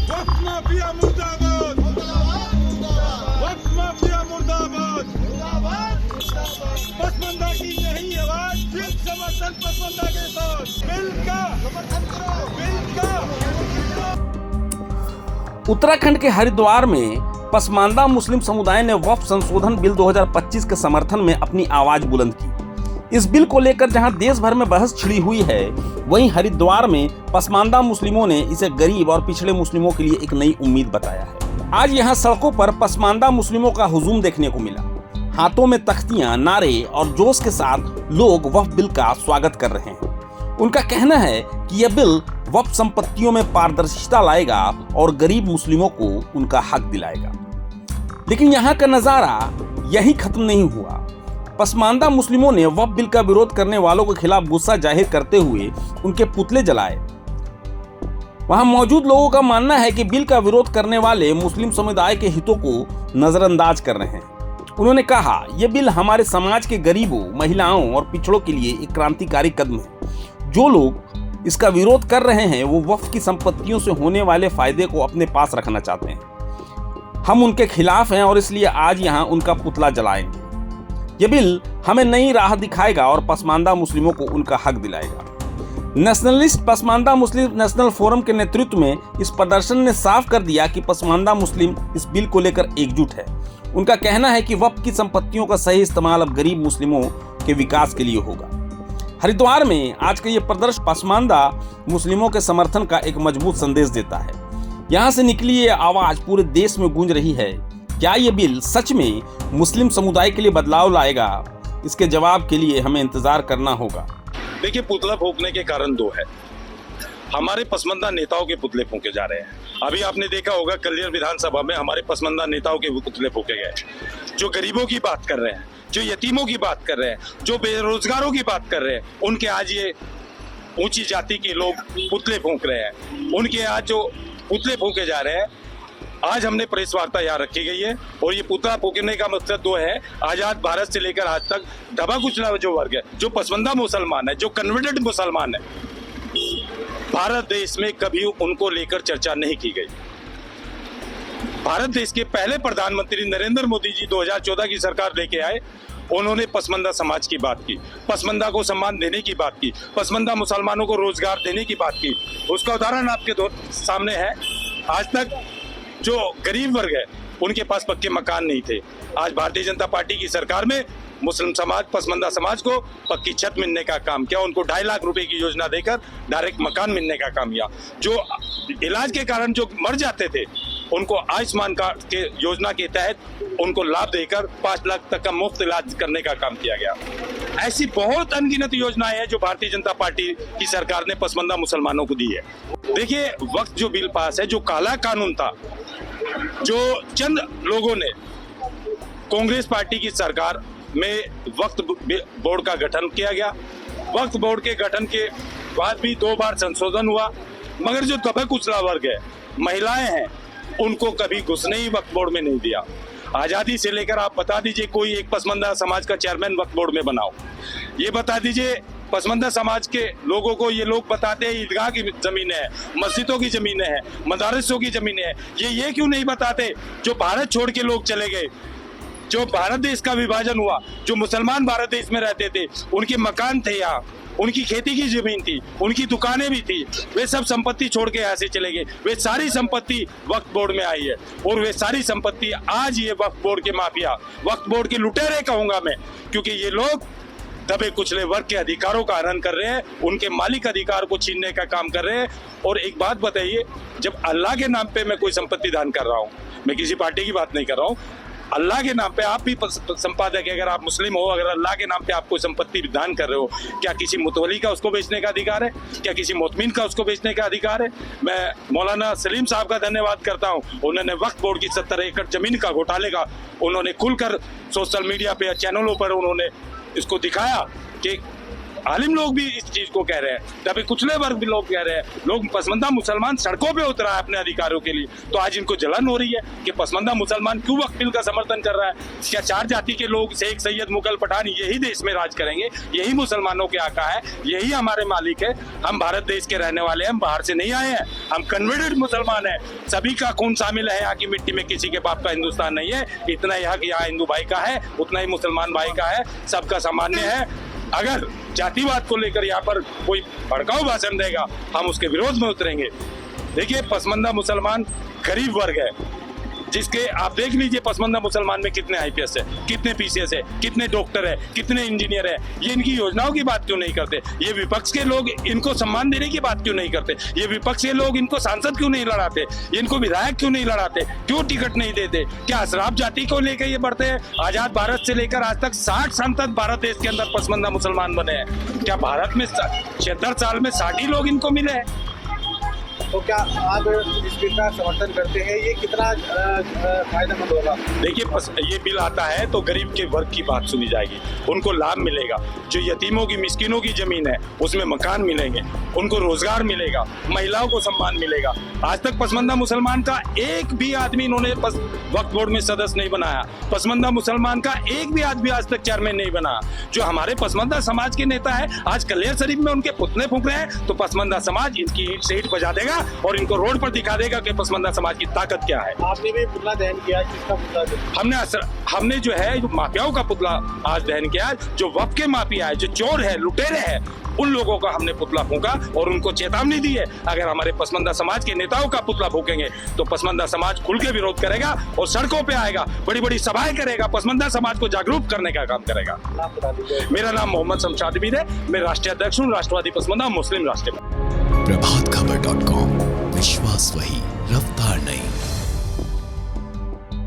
वक्फ mafia मुर्दाबाद, वक्फ mafia मुर्दाबाद, पसमानदा की नहीं आवाज, फिर समर्थन पसमानदा के साथ, बिल का समर्थन करो, बिल का। उत्तराखंड के हरिद्वार में पसमानदा मुस्लिम समुदाय ने वक्फ संशोधन बिल 2025 के समर्थन में अपनी आवाज बुलंद की। इस बिल को लेकर जहां देश भर में बहस छिड़ी हुई है, वहीं हरिद्वार में पसमानदा मुस्लिमों ने इसे गरीब और पिछड़े मुस्लिमों के लिए एक नई उम्मीद बताया है। आज यहां सड़कों पर पसमानदा मुस्लिमों का हुजूम देखने को मिला। हाथों में तख्तियां, नारे और जोश के साथ लोग वक्फ बिल का स्वागत कर रहे हैं। उनका कहना है कि यह बिल वक्फ संपत्तियों में पारदर्शिता लाएगा और गरीब मुस्लिमों को उनका हक दिलाएगा। लेकिन यहाँ का नजारा यही खत्म नहीं हुआ। पसमानदा मुस्लिमों ने वक्फ बिल का विरोध करने वालों के खिलाफ गुस्सा जाहिर करते हुए उनके पुतले जलाए। वहां मौजूद लोगों का मानना है कि बिल का विरोध करने वाले मुस्लिम समुदाय के हितों को नजरअंदाज कर रहे हैं। उन्होंने कहा, यह बिल हमारे समाज के गरीबों, महिलाओं और पिछड़ों के लिए एक क्रांतिकारी कदम है। जो लोग इसका विरोध कर रहे हैं वो वक्फ की संपत्तियों से होने वाले फायदे को अपने पास रखना चाहते हैं। हम उनके खिलाफ हैं और इसलिए आज यहाँ उनका पुतला जलाएंगे। ये बिल हमें नई राह दिखाएगा और पसमानदा मुस्लिमों को उनका हक दिलाएगा। नेशनलिस्ट पसमानदा मुस्लिम नेशनल फोरम के नेतृत्व में इस प्रदर्शन ने साफ कर दिया कि पसमानदा मुस्लिम इस बिल को लेकर एकजुट है। उनका कहना है कि वक्फ की संपत्तियों का सही इस्तेमाल अब गरीब मुस्लिमों के विकास के लिए होगा। हरिद्वार में आज का ये प्रदर्शन पसमानदा मुस्लिमों के समर्थन का एक मजबूत संदेश देता है। यहाँ से निकली ये आवाज पूरे देश में गूंज रही है। क्या ये बिल सच में मुस्लिम समुदाय के लिए बदलाव लाएगा? इसके जवाब के लिए हमें इंतजार करना होगा। देखिए, पुतला फूंकने के कारण दो है। हमारे पसमानदा नेताओं के पुतले फूंके जा रहे हैं। अभी आपने देखा होगा कल्याण विधानसभा में हमारे पसमानदा नेताओं के पुतले फूंके गए, जो गरीबों की बात कर रहे हैं, जो यतीमों की बात कर रहे हैं, जो बेरोजगारों की बात कर रहे हैं, उनके आज ये ऊंची जाति के लोग पुतले फूंक रहे हैं। उनके आज जो पुतले फूंके जा रहे हैं, आज हमने प्रेस वार्ता यहाँ रखी गई है और ये पुतला फूंकने का मकसद दो है। आजाद भारत से लेकर आज तक दबा कुचला जो वर्ग है, जो पसमानदा मुसलमान है, जो कन्वर्टेड मुसलमान है, भारत देश में कभी उनको लेकर चर्चा नहीं की गई। भारत देश के पहले प्रधानमंत्री नरेंद्र मोदी जी 2014 की सरकार लेके आए। उन्होंने पसमानदा समाज की बात की, पसमानदा को सम्मान देने की बात की, पसमानदा मुसलमानों को रोजगार देने की बात की। उसका उदाहरण आपके सामने है। आज तक जो गरीब वर्ग है उनके पास पक्के मकान नहीं थे। आज भारतीय जनता पार्टी की सरकार में मुस्लिम समाज, पसमानदा समाज को पक्की छत मिलने का काम किया। उनको 2.5 लाख रुपए की योजना देकर डायरेक्ट मकान मिलने का काम किया। जो इलाज के कारण जो मर जाते थे उनको आयुष्मान कार्ड के योजना के तहत उनको लाभ देकर 5 लाख तक का मुफ्त इलाज करने का काम किया गया। ऐसी बहुत अनगिनत योजनाएं हैं जो भारतीय जनता पार्टी की सरकार ने पसमानदा मुसलमानों को दी है। देखिए, वक्त जो बिल पास है, जो काला कानून था, जो चंद लोगों ने कांग्रेस पार्टी की सरकार में वक्फ बोर्ड का गठन किया गया। वक्फ बोर्ड के गठन के बाद भी 2 बार संशोधन हुआ, मगर जो दबा कुचला वर्ग है, महिलाएं हैं, उनको कभी घुसने ही वक्फ बोर्ड में नहीं दिया। आजादी से लेकर आप बता दीजिए कोई एक पसमानदा समाज का चेयरमैन वक्फ बोर्ड में बनाओ। ये बता दीजिए पसमानदा समाज के लोगों को, ये लोग बताते हैं ईदगाह की जमीनें हैं, मस्जिदों की जमीनें हैं, मदारसों की जमीनें हैं। ये क्यों नहीं बताते जो भारत छोड़ के लोग चले गए, जो भारत देश का विभाजन हुआ, जो मुसलमान भारत देश में रहते थे, उनके मकान थे यहाँ, उनकी खेती की जमीन थी, उनकी दुकानें भी थी, वे सब संपत्ति छोड़ के यहाँ से चले गए। वे सारी संपत्ति वक्फ बोर्ड में आई है और वे सारी संपत्ति आज ये वक्फ बोर्ड के माफिया, वक्फ बोर्ड के लुटेरे कहूंगा मैं, क्योंकि ये लोग दबे कुचले वर्ग के अधिकारों का हनन कर रहे हैं, उनके मालिक अधिकार को छीनने का काम कर रहे हैं। और एक बात बताइए, जब अल्लाह के नाम पे मैं कोई संपत्ति दान कर रहा हूँ, मैं किसी पार्टी की बात नहीं कर रहा हूँ, अल्लाह के नाम पे आप भी संपादक है, अगर आप मुस्लिम हो, अगर अल्लाह के नाम पे आप कोई संपत्ति दान कर रहे हो, क्या किसी मुतवली का उसको बेचने का अधिकार है? क्या किसी मोतमिन का उसको बेचने का अधिकार है? मैं मौलाना सलीम साहब का धन्यवाद करता हूँ। उन्होंने वक्फ बोर्ड की 70 एकड़ जमीन का घोटाले का उन्होंने खुलकर सोशल मीडिया पे, चैनलों पर उन्होंने इसको दिखाया कि आलिम लोग भी इस चीज को कह रहे हैं, तभी कुचले वर्ग भी लोग कह रहे हैं। लोग पसमानदा मुसलमान सड़कों पे उतरा है अपने अधिकारों के लिए, तो आज इनको जलन हो रही है कि पसमानदा मुसलमान क्यों वक्फ बिल का समर्थन कर रहा है। क्या 4 जाति के लोग शेख सैयद मुगल पठान यही देश में राज करेंगे? यही मुसलमानों के आका है, यही हमारे मालिक है। हम भारत देश के रहने वाले हैं, हम बाहर से नहीं आए हैं, हम कन्वर्टेड मुसलमान हैं। सभी का खून शामिल है यहाँ की मिट्टी में, किसी के बाप का हिंदुस्तान नहीं है। इतना यहाँ की यहाँ हिंदू भाई का है, उतना ही मुसलमान भाई का है, सबका सामान्य है। अगर जातिवाद को लेकर यहाँ पर कोई भड़काऊ भाषण देगा, हम उसके विरोध में उतरेंगे। देखिए, पसमानदा मुसलमान गरीब वर्ग है, जिसके आप देख लीजिए पसमानदा मुसलमान में कितने IPS है, कितने PCS है, कितने डॉक्टर है, कितने इंजीनियर है। ये इनकी योजनाओं की बात क्यों नहीं करते? ये विपक्ष के लोग इनको सम्मान देने की बात क्यों नहीं करते? ये विपक्ष के लोग इनको सांसद क्यों नहीं लड़ाते? इनको विधायक क्यों नहीं लड़ाते? क्यों टिकट नहीं देते? क्या अशराफ जाति को लेकर ये बढ़ते हैं? आजाद भारत से लेकर आज तक 60 सांसद भारत देश के अंदर पसमानदा मुसलमान बने हैं। क्या भारत में 76 साल में 60 ही लोग इनको मिले हैं? तो क्या आप इस बिल का समर्थन करते हैं? ये कितना फायदेमंद होगा? देखिए, ये बिल आता है तो गरीब के वर्ग की बात सुनी जाएगी, उनको लाभ मिलेगा। जो यतीमों की मिस्किनों की जमीन है उसमें मकान मिलेंगे, उनको रोजगार मिलेगा, महिलाओं को सम्मान मिलेगा। आज तक पसमानदा मुसलमान का एक भी आदमी इन्होंने वक्फ बोर्ड में सदस्य नहीं बनाया। पसमानदा मुसलमान का एक भी आदमी आज तक चेयरमैन नहीं बना। जो हमारे पसमानदा समाज के नेता है, आज कलियर शरीफ में उनके पुतले फूंक रहे हैं, तो पसमानदा समाज इनकी ईंट से ईंट बजा देगा और इनको रोड पर दिखा देगा कि पसमानदा समाज की ताकत क्या है। आपने भी पुतला दहन किया, किसका पुतला? हमने जो है माफियाओं का पुतला आज दहन किया। जो वक्फ के माफिया है, जो चोर है, लुटेरे हैं, उन लोगों का हमने पुतला फूंका और उनको चेतावनी दी है, अगर हमारे पसमानदा समाज के नेताओं का पुतला फूकेंगे तो पसमानदा समाज खुल के विरोध करेगा और सड़कों पे आएगा, बड़ी बड़ी सभाएं करेगा, पसमानदा समाज को जागरूक करने का काम करेगा। मेरा नाम मोहम्मद शमशाद मीर है, मैं राष्ट्रीय अध्यक्ष हूँ राष्ट्रवादी पसमानदा मुस्लिम राष्ट्रीय। प्रभातखबर.com, विश्वास वही, रफ्तार नहीं।